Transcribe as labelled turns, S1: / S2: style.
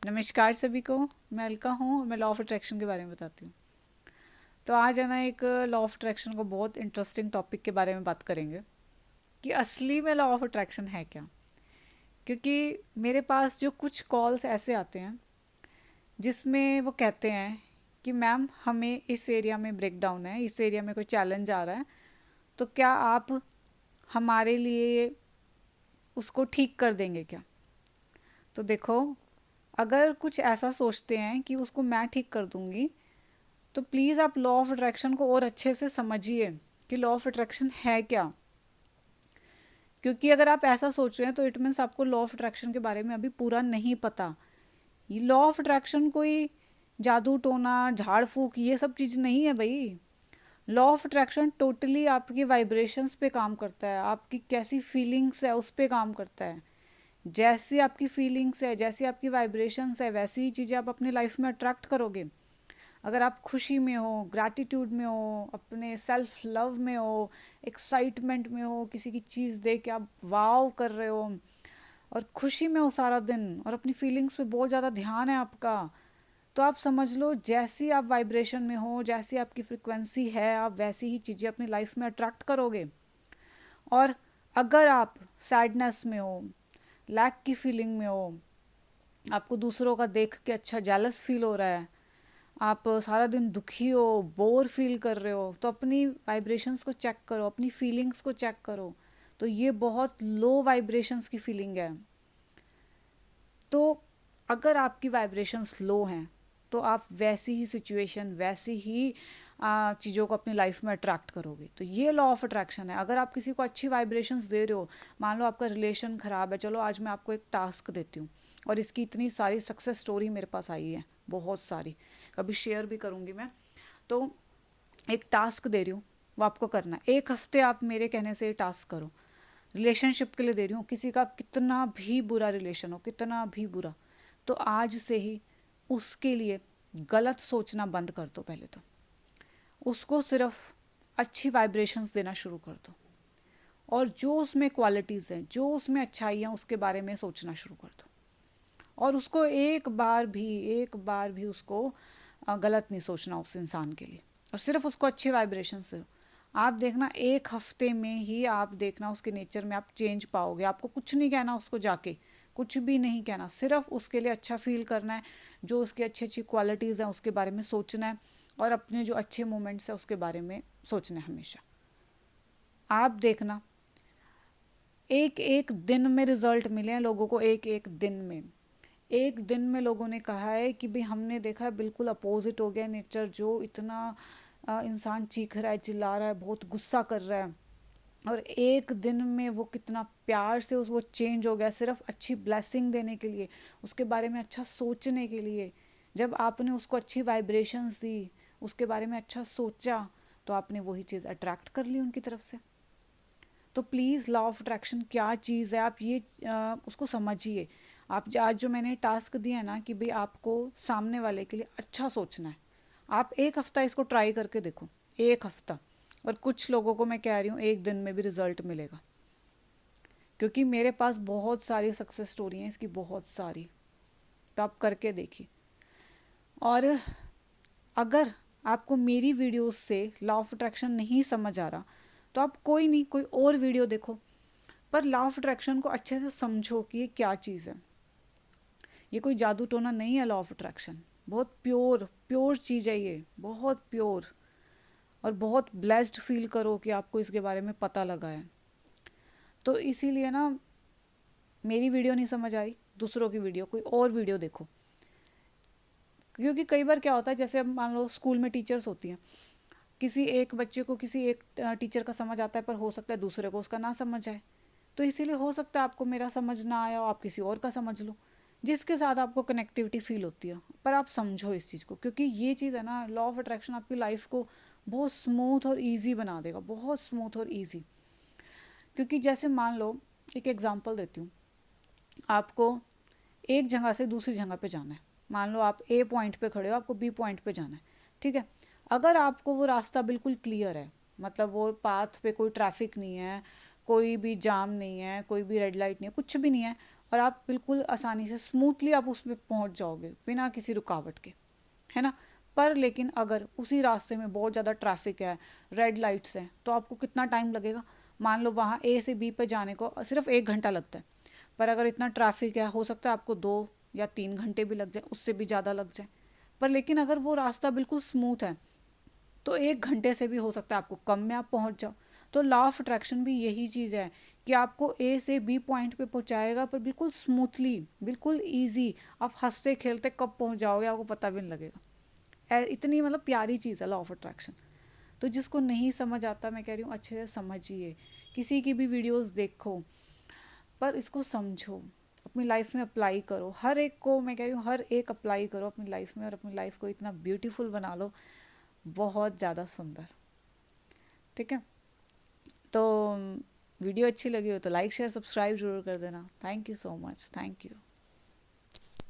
S1: नमस्कार सभी को। मैं अलका हूँ। मैं लॉ ऑफ अट्रैक्शन के बारे में बताती हूँ। तो आज है ना, एक लॉ ऑफ अट्रैक्शन को बहुत इंटरेस्टिंग टॉपिक के बारे में बात करेंगे कि असली में लॉ ऑफ अट्रैक्शन है क्या। क्योंकि मेरे पास जो कुछ कॉल्स ऐसे आते हैं जिसमें वो कहते हैं कि मैम हमें इस एरिया में ब्रेक डाउन है, इस एरिया में कोई चैलेंज आ रहा है, तो क्या आप हमारे लिए उसको ठीक कर देंगे क्या। तो देखो, अगर कुछ ऐसा सोचते हैं कि उसको मैं ठीक कर दूंगी, तो प्लीज़ आप लॉ ऑफ अट्रैक्शन को और अच्छे से समझिए कि लॉ ऑफ अट्रैक्शन है क्या। क्योंकि अगर आप ऐसा सोच रहे हैं तो इट मीन्स आपको लॉ ऑफ अट्रैक्शन के बारे में अभी पूरा नहीं पता। ये लॉ ऑफ अट्रैक्शन कोई जादू टोना झाड़ फूक ये सब चीज़ नहीं है भाई। लॉ ऑफ अट्रैक्शन टोटली आपकी वाइब्रेशंस पे काम करता है, आपकी कैसी फीलिंग्स है उस पे काम करता है। जैसी आपकी फीलिंग्स है, जैसी आपकी वाइब्रेशंस है, वैसी ही चीज़ें आप अपनी लाइफ में अट्रैक्ट करोगे। अगर आप खुशी में हो, ग्रैटिट्यूड में हो, अपने सेल्फ लव में हो, एक्साइटमेंट में हो, किसी की चीज़ देख के आप वाव कर रहे हो और खुशी में हो सारा दिन और अपनी फीलिंग्स पे बहुत ज़्यादा ध्यान है आपका, तो आप समझ लो जैसी आप वाइब्रेशन में हो, जैसी आपकी फ्रिक्वेंसी है, आप वैसी ही चीज़ें अपनी लाइफ में अट्रैक्ट करोगे। और अगर आप सैडनेस में हो, लैक की फीलिंग में हो, आपको दूसरों का देख के अच्छा जेलस फील हो रहा है, आप सारा दिन दुखी हो, बोर फील कर रहे हो, तो अपनी वाइब्रेशंस को चेक करो, अपनी फीलिंग्स को चेक करो। तो ये बहुत लो वाइब्रेशंस की फीलिंग है। तो अगर आपकी वाइब्रेशंस लो हैं तो आप वैसी ही सिचुएशन, वैसी ही चीज़ों को अपनी लाइफ में अट्रैक्ट करोगे। तो ये लॉ ऑफ अट्रैक्शन है। अगर आप किसी को अच्छी वाइब्रेशंस दे रहे हो, मान लो आपका रिलेशन ख़राब है, चलो आज मैं आपको एक टास्क देती हूँ और इसकी इतनी सारी सक्सेस स्टोरी मेरे पास आई है, बहुत सारी, कभी शेयर भी करूँगी मैं। तो एक टास्क दे रही हूँ, वो आपको करना है। एक हफ्ते आप मेरे कहने से ये टास्क करो। रिलेशनशिप के लिए दे रही हूँ, किसी का कितना भी बुरा रिलेशन हो, कितना भी बुरा, तो आज से ही उसके लिए गलत सोचना बंद कर दो। पहले तो उसको सिर्फ अच्छी वाइब्रेशंस देना शुरू कर दो और जो उसमें क्वालिटीज़ हैं, जो उसमें अच्छाई हैं, उसके बारे में सोचना शुरू कर दो। और उसको एक बार भी उसको गलत नहीं सोचना उस इंसान के लिए, और सिर्फ उसको अच्छी वाइब्रेशन से। आप देखना एक हफ्ते में ही आप देखना उसके नेचर में आप चेंज पाओगे। आपको कुछ नहीं कहना उसको जाके, कुछ भी नहीं कहना, सिर्फ उसके लिए अच्छा फील करना है, जो उसकी अच्छी अच्छी क्वालिटीज़ हैं उसके बारे में सोचना है और अपने जो अच्छे मोमेंट्स हैं उसके बारे में सोचना है हमेशा। आप देखना एक एक दिन में रिजल्ट मिले हैं लोगों को। एक एक दिन में, एक दिन में लोगों ने कहा है कि भाई हमने देखा है बिल्कुल अपोजिट हो गया नेचर, जो इतना इंसान चीख रहा है, चिल्ला रहा है, बहुत गुस्सा कर रहा है, और एक दिन में वो कितना प्यार से उस वो चेंज हो गया, सिर्फ अच्छी ब्लेसिंग देने के लिए, उसके बारे में अच्छा सोचने के लिए। जब आपने उसको अच्छी वाइब्रेशंस दी, उसके बारे में अच्छा सोचा, तो आपने वही चीज़ अट्रैक्ट कर ली उनकी तरफ से। तो प्लीज़ लॉ ऑफ अट्रैक्शन क्या चीज़ है, आप ये उसको समझिए। आप आज जो मैंने टास्क दिया है ना कि भाई आपको सामने वाले के लिए अच्छा सोचना है, आप एक हफ्ता इसको ट्राई करके देखो, एक हफ्ता। और कुछ लोगों को मैं कह रही हूँ एक दिन में भी रिजल्ट मिलेगा, क्योंकि मेरे पास बहुत सारी सक्सेस स्टोरी हैं इसकी, बहुत सारी। तो आप करके देखिए। और अगर आपको मेरी वीडियोस से लॉ ऑफ अट्रैक्शन नहीं समझ आ रहा, तो आप कोई नहीं, कोई और वीडियो देखो, पर लॉ ऑफ अट्रैक्शन को अच्छे से समझो कि ये क्या चीज़ है। ये कोई जादू टोना नहीं है। लॉ ऑफ अट्रैक्शन बहुत प्योर प्योर चीज़ है, ये बहुत प्योर। और बहुत ब्लेस्ड फील करो कि आपको इसके बारे में पता लगा है। तो इसीलिए ना, मेरी वीडियो नहीं समझ आई, दूसरों की वीडियो, कोई और वीडियो देखो। क्योंकि कई बार क्या होता है, जैसे अब मान लो स्कूल में टीचर्स होती हैं, किसी एक बच्चे को किसी एक टीचर का समझ आता है, पर हो सकता है दूसरे को उसका ना समझ आए। तो इसीलिए हो सकता है आपको मेरा समझ ना आया, आप किसी और का समझ लो जिसके साथ आपको कनेक्टिविटी फील होती है। पर आप समझो इस चीज़ को, क्योंकि ये चीज़ है ना, लॉ ऑफ अट्रैक्शन आपकी लाइफ को बहुत स्मूथ और ईजी बना देगा, बहुत स्मूथ और ईजी। क्योंकि जैसे मान लो, एक एग्जांपल देती हूँ आपको। एक जगह से दूसरी जगह पे जाना है, मान लो आप ए पॉइंट पे खड़े हो, आपको बी पॉइंट पे जाना है, ठीक है। अगर आपको वो रास्ता बिल्कुल क्लियर है, मतलब वो पाथ पे कोई ट्रैफिक नहीं है, कोई भी जाम नहीं है, कोई भी रेड लाइट नहीं है, कुछ भी नहीं है, और आप बिल्कुल आसानी से स्मूथली आप उसमें पहुंच जाओगे बिना किसी रुकावट के, है ना। पर लेकिन अगर उसी रास्ते में बहुत ज़्यादा ट्रैफिक है, रेड लाइट्स हैं, तो आपको कितना टाइम लगेगा। मान लो वहाँ ए से बी पे जाने को सिर्फ 1 घंटा लगता है, पर अगर इतना ट्रैफिक है हो सकता है आपको 2 या 3 घंटे भी लग जाए, उससे भी ज़्यादा लग जाए। पर लेकिन अगर वो रास्ता बिल्कुल स्मूथ है तो 1 घंटे से भी हो सकता है आपको कम में आप पहुंच जाओ। तो लॉ ऑफ अट्रैक्शन भी यही चीज़ है कि आपको ए से बी पॉइंट पे पहुंचाएगा, पर बिल्कुल स्मूथली, बिल्कुल इजी। आप हंसते खेलते कब पहुंच जाओगे आपको पता भी नहीं लगेगा। इतनी मतलब प्यारी चीज़ है लॉ ऑफ अट्रैक्शन। तो जिसको नहीं समझ आता, मैं कह रही हूँ अच्छे से समझिए, किसी की भी वीडियोस देखो, पर इसको समझो, अपनी लाइफ में अप्लाई करो। हर एक को मैं कह रही हूँ, हर एक अप्लाई करो अपनी लाइफ में, और अपनी लाइफ को इतना ब्यूटीफुल बना लो, बहुत ज़्यादा सुंदर। ठीक है, तो वीडियो अच्छी लगी हो तो लाइक शेयर सब्सक्राइब जरूर कर देना। Thank you so much, thank you.